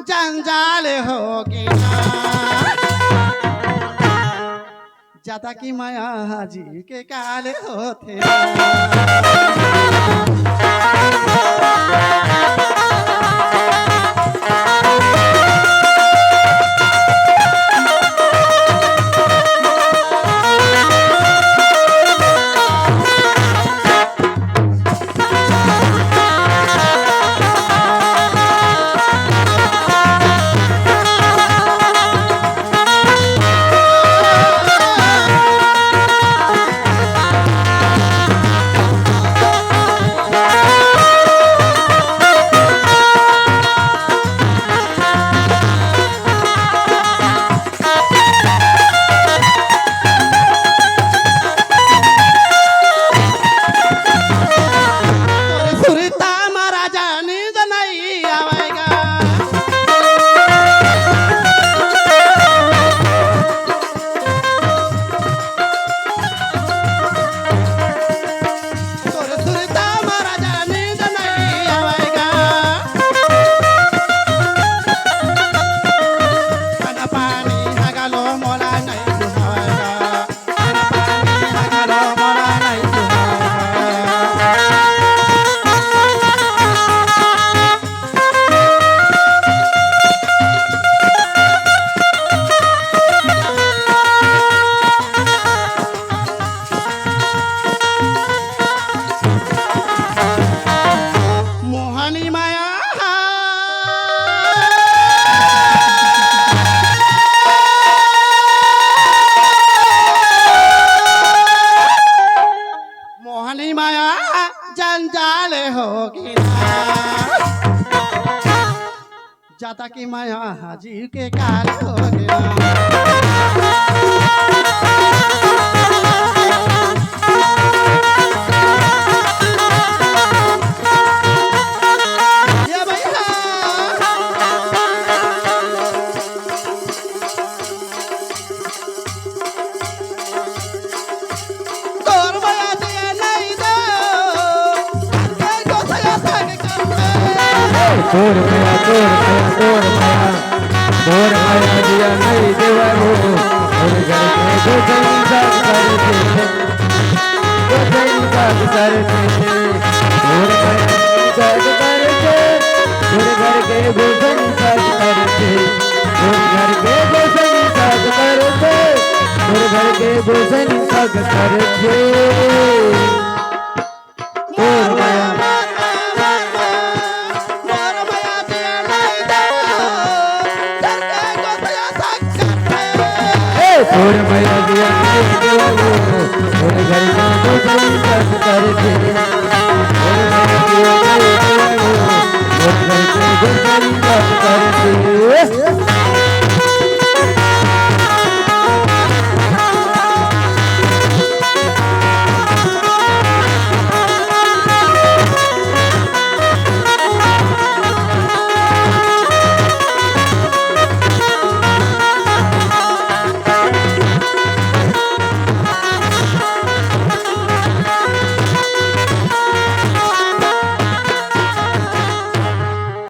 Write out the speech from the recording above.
जंजाल होगी ज्यादा की माया जी के काल होते जंजाल होगी ज्यादा की माया हाजी के काल होगी तोर माया दिया नहीं देवा हो और घर के दो संसार करते दो संसार करते तोर माया संसार करते तोर घर के दो संसार करते तोर घर के दो संसार करते तोर घर के दो संसार करते तोर माया और माया दिया नहीं देवा हो और घर का दो संसार करते और माया दिया नहीं देवा हो और घर के दो संसार करते